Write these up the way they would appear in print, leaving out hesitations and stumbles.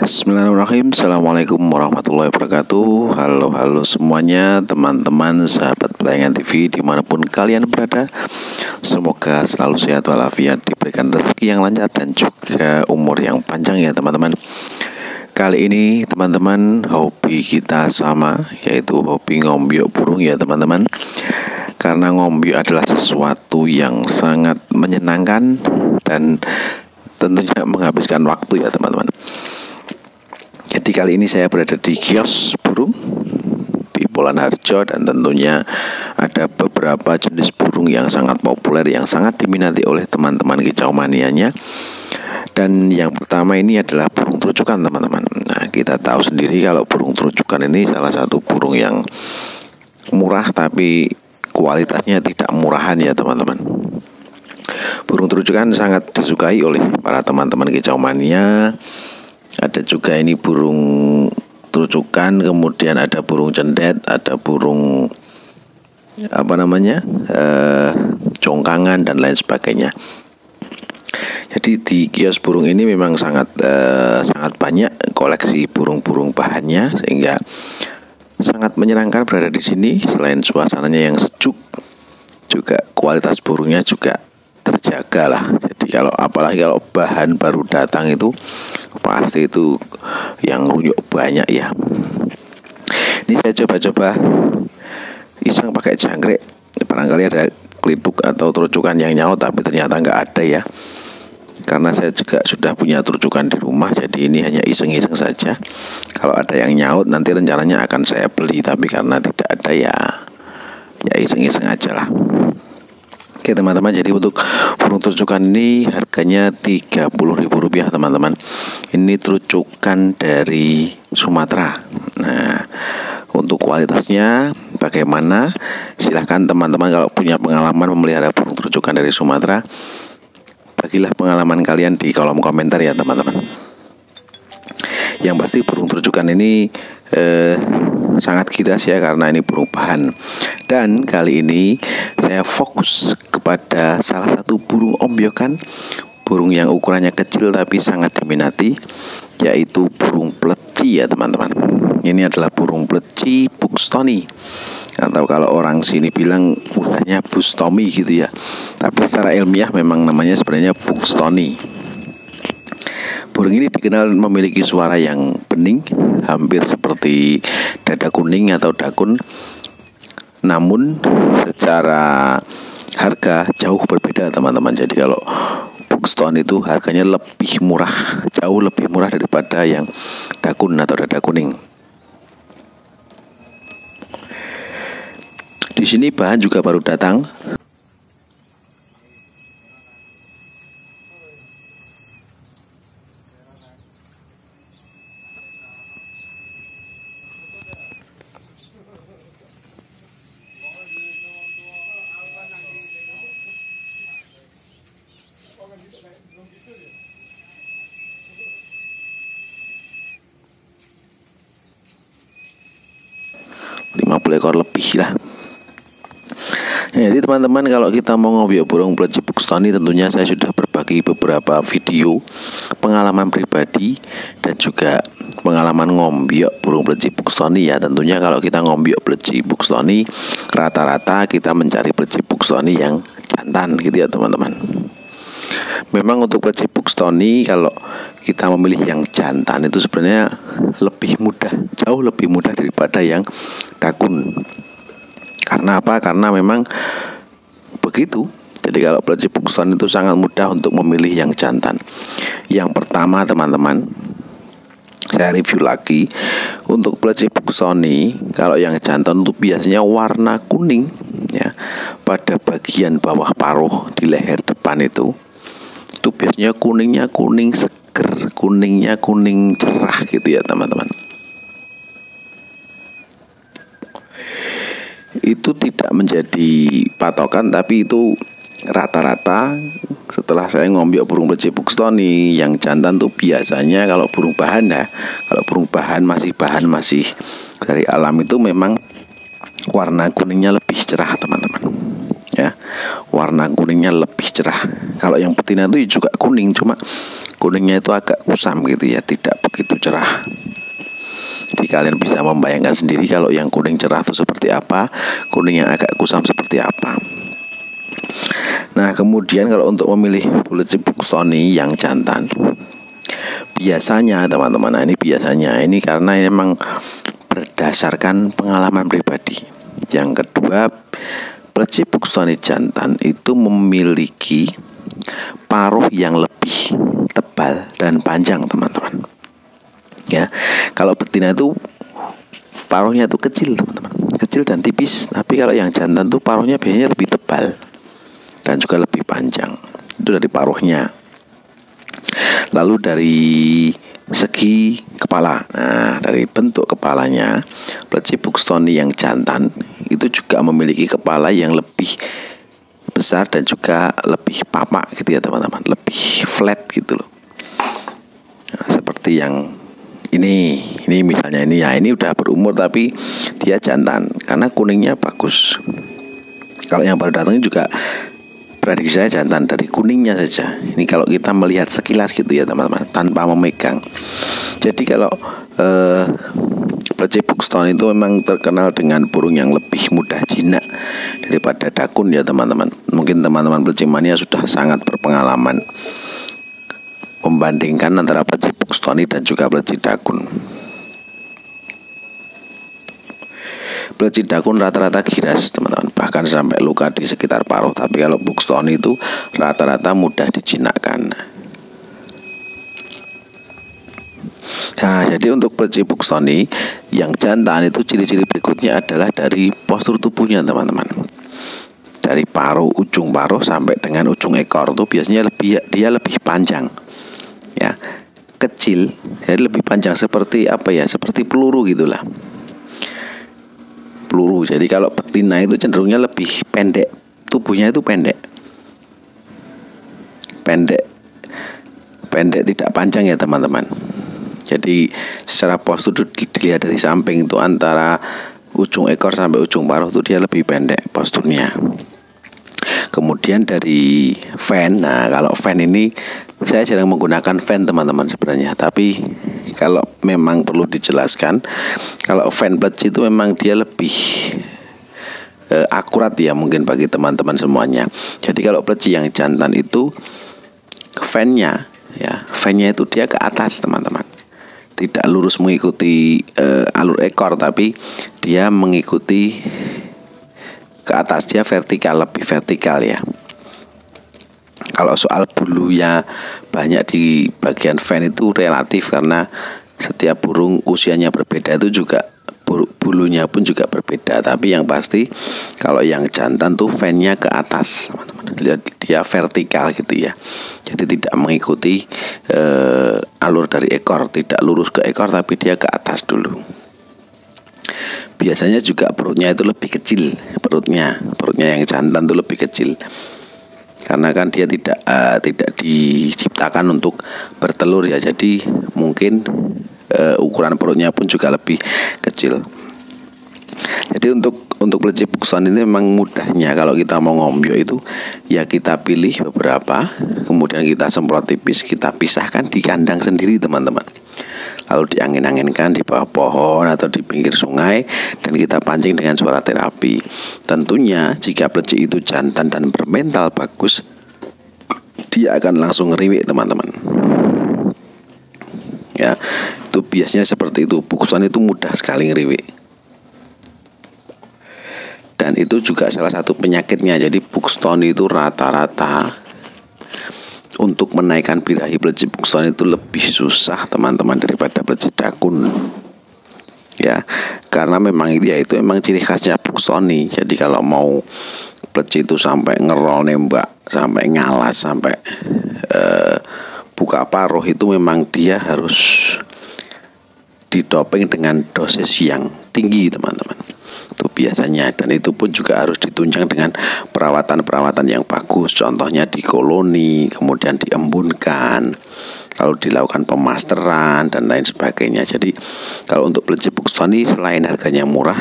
Bismillahirrahmanirrahim. Assalamualaikum warahmatullahi wabarakatuh. Halo semuanya, teman-teman sahabat Pelayangan TV dimanapun kalian berada. Semoga selalu sehat walafiat, diberikan rezeki yang lancar dan juga umur yang panjang ya teman-teman. Kali ini teman-teman, hobi kita sama, yaitu hobi ngombyok burung ya teman-teman. Karena ngombyok adalah sesuatu yang sangat menyenangkan dan tentunya menghabiskan waktu ya teman-teman. Jadi kali ini saya berada di kios burung di Polanharjo, dan tentunya ada beberapa jenis burung yang sangat populer, yang sangat diminati oleh teman-teman kicau manianya. Dan yang pertama ini adalah burung terucukan teman-teman. Nah, kita tahu sendiri kalau burung terucukan ini salah satu burung yang murah tapi kualitasnya tidak murahan ya teman-teman. Burung terucukan sangat disukai oleh para teman-teman kicau mania. Ada juga ini burung terucukan, kemudian ada burung cendet, ada burung congkangan dan lain sebagainya. Jadi di kios burung ini memang sangat banyak koleksi burung-burung bahannya, sehingga sangat menyenangkan berada di sini. Selain suasananya yang sejuk, juga kualitas burungnya juga terjaga lah. Jadi apalagi kalau bahan baru datang itu pasti itu yang runyuk banyak ya. Ini saya coba-coba iseng pakai jangkrik, barangkali ada kelipuk atau terucukan yang nyaut, tapi ternyata nggak ada ya. Karena saya juga sudah punya terucukan di rumah, jadi ini hanya iseng-iseng saja. Kalau ada yang nyaut nanti rencananya akan saya beli, tapi karena tidak ada ya iseng-iseng aja lah. Oke teman-teman, jadi untuk burung terucukan ini harganya Rp30.000 teman-teman. Ini terucukan dari Sumatera. Nah, untuk kualitasnya bagaimana? Silahkan teman-teman kalau punya pengalaman memelihara burung terucukan dari Sumatera, bagilah pengalaman kalian di kolom komentar ya teman-teman. Yang pasti burung terucukan ini sangat giras ya, karena ini burung bahan. Dan kali ini saya fokus kepada salah satu burung ombyokan, burung yang ukurannya kecil tapi sangat diminati, yaitu burung pleci ya teman-teman. Ini adalah burung pleci buxtoni, atau kalau orang sini bilang mudahnya bustomi gitu ya, tapi secara ilmiah memang namanya sebenarnya buxtoni. Burung ini dikenal memiliki suara yang bening, hampir seperti dada kuning atau dakun. Namun secara harga jauh berbeda teman-teman. Jadi kalau buxton itu harganya lebih murah, jauh lebih murah daripada yang dakun atau dada kuning. Di sini bahan juga baru datang. Ekor lebih lah. Jadi teman-teman, kalau kita mau ngombyok burung pleci buxtoni, tentunya saya sudah berbagi beberapa video pengalaman pribadi dan juga pengalaman ngombyok burung pleci buxtoni ya. Tentunya kalau kita ngombyok pleci buxtoni, rata-rata kita mencari pleci buxtoni yang jantan gitu ya teman-teman. Memang untuk pleci buxtoni kalau kita memilih yang jantan itu sebenarnya lebih mudah, jauh lebih mudah daripada yang dakun. Karena apa? Karena memang begitu. Jadi kalau pleci buxtoni itu sangat mudah untuk memilih yang jantan. Yang pertama teman-teman, saya review lagi. Untuk pleci buxtoni, kalau yang jantan itu biasanya warna kuning ya, pada bagian bawah paruh di leher depan itu biasanya kuningnya kuning seger, kuningnya kuning cerah gitu ya teman-teman. Itu tidak menjadi patokan, tapi itu rata-rata. Setelah saya ngombyok burung pleci buxtoni yang jantan tuh biasanya kalau burung bahan ya, kalau burung bahan masih dari alam itu memang warna kuningnya lebih cerah teman-teman ya, warna kuningnya lebih cerah. Kalau yang betina itu juga kuning, cuma kuningnya itu agak kusam gitu ya, tidak begitu cerah. Jadi kalian bisa membayangkan sendiri kalau yang kuning cerah itu seperti apa, kuning yang agak kusam seperti apa. Nah kemudian kalau untuk memilih bulat cipuk Stony yang jantan, biasanya teman-teman, nah ini biasanya ini karena memang berdasarkan pengalaman pribadi. Yang kedua, bulat cipuk Stony jantan itu memiliki paruh yang lebih tebal dan panjang teman-teman. Ya, kalau betina itu paruhnya itu kecil teman-teman, kecil dan tipis. Tapi kalau yang jantan tuh paruhnya biasanya lebih tebal dan juga lebih panjang. Itu dari paruhnya. Lalu dari segi kepala, nah dari bentuk kepalanya, bulat cipuk Stony yang jantan itu juga memiliki kepala yang lebih besar dan juga lebih papak gitu ya teman-teman, lebih flat gitu loh. Nah, seperti yang ini misalnya ini ya, ini udah berumur tapi dia jantan karena kuningnya bagus. Kalau yang baru datang juga prediksi saya jantan dari kuningnya saja. Ini kalau kita melihat sekilas gitu ya teman-teman, tanpa memegang. Jadi kalau bulat cipuk Stony itu memang terkenal dengan burung yang lebih mudah jinak daripada dakun ya teman-teman. Mungkin teman-teman pelecimania sudah sangat berpengalaman membandingkan antara bulat cipuk Stony dan juga bulat dakun. Bulat dakun rata-rata giras teman-teman, bahkan sampai luka di sekitar paruh. Tapi kalau cipuk Stony itu rata-rata mudah dijinakkan. Nah, jadi untuk bulat cipuk Stony yang jantan itu ciri-ciri berikutnya adalah dari postur tubuhnya teman-teman. Dari paruh, ujung paruh sampai dengan ujung ekor itu biasanya dia lebih panjang. Ya, kecil, jadi lebih panjang seperti apa ya? Seperti peluru gitulah. Peluru. Jadi kalau betina itu cenderungnya lebih pendek. Tubuhnya itu pendek. Pendek tidak panjang ya teman-teman. Jadi secara postur dilihat dari samping itu antara ujung ekor sampai ujung paruh itu dia lebih pendek posturnya. Kemudian dari fan, nah kalau fan ini saya jarang menggunakan fan teman-teman sebenarnya. Tapi kalau memang perlu dijelaskan, kalau fan pleci itu memang dia lebih akurat ya mungkin bagi teman-teman semuanya. Jadi kalau pleci yang jantan itu fannya itu dia ke atas teman-teman. Tidak lurus mengikuti alur ekor, tapi dia mengikuti ke atas, dia vertikal, lebih vertikal ya. Kalau soal bulunya banyak di bagian fan itu relatif karena setiap burung usianya berbeda, itu juga bulunya pun juga berbeda. Tapi yang pasti kalau yang jantan tuh fannya ke atas teman-teman, dia vertikal gitu ya. Jadi tidak mengikuti alur dari ekor, tidak lurus ke ekor tapi dia ke atas dulu. Biasanya juga perutnya itu lebih kecil, perutnya yang jantan itu lebih kecil karena kan dia tidak diciptakan untuk bertelur ya. Jadi mungkin ukuran perutnya pun juga lebih kecil. Jadi untuk bulat cipuk Stony ini memang mudahnya kalau kita mau ngombyok itu ya kita pilih beberapa, kemudian kita semprot tipis, kita pisahkan di kandang sendiri teman-teman. Lalu diangin-anginkan di bawah pohon atau di pinggir sungai dan kita pancing dengan suara terapi. Tentunya jika pleci itu jantan dan bermental bagus, dia akan langsung ngeriwik teman-teman. Ya, itu biasanya seperti itu. Cipuk Stony itu mudah sekali ngeriwik. Dan itu juga salah satu penyakitnya. Jadi cipuk Stony itu rata-rata untuk menaikkan birahi bulat cipuk Stony itu lebih susah teman-teman daripada bulat dakun. Ya, karena memang itu memang ciri khasnya cipuk Stony. Jadi kalau mau pleci itu sampai ngerol nembak, sampai ngalas, sampai buka paruh itu memang dia harus didoping dengan dosis yang tinggi teman-teman. Itu biasanya, dan itu pun juga harus ditunjang dengan perawatan yang bagus. Contohnya di koloni, kemudian diembunkan, lalu dilakukan pemasteran dan lain sebagainya. Jadi kalau untuk bulat cipuk Stony selain harganya murah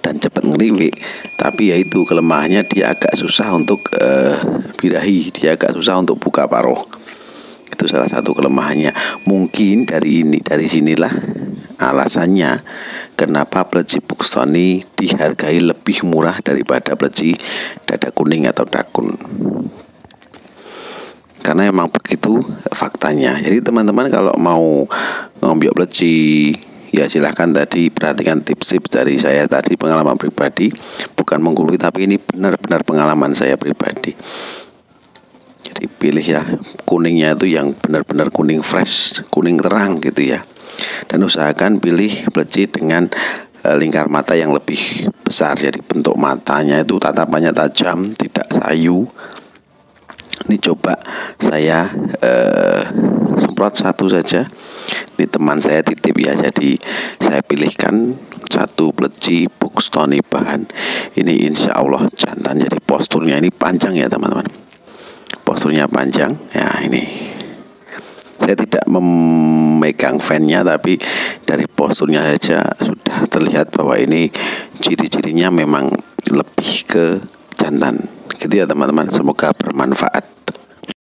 dan cepat ngeriwik, tapi yaitu kelemahannya dia agak susah untuk birahi, dia agak susah untuk buka paruh. Itu salah satu kelemahannya. Mungkin dari sinilah alasannya kenapa pleci Buxtoni dihargai lebih murah daripada pleci dada kuning atau dakun. Karena emang begitu faktanya. Jadi teman-teman kalau mau ngombiok pleci, ya silahkan tadi perhatikan tips-tips dari saya tadi, pengalaman pribadi, bukan menggurui, tapi ini benar-benar pengalaman saya pribadi. Jadi pilih ya kuningnya itu yang benar-benar kuning fresh, kuning terang gitu ya. Dan usahakan pilih pleci dengan lingkar mata yang lebih besar. Jadi bentuk matanya itu tatapannya tajam, tidak sayu. Ini coba saya semprot satu saja. Ini teman saya titip ya, jadi saya pilihkan satu pleci Buxtoni bahan. Ini insya Allah jantan. Jadi posturnya ini panjang ya teman-teman. Posturnya panjang. Ya ini. Saya tidak memegang fannya, tapi dari posturnya saja sudah terlihat bahwa ini ciri-cirinya memang lebih ke jantan. Gitu ya teman-teman. Semoga bermanfaat.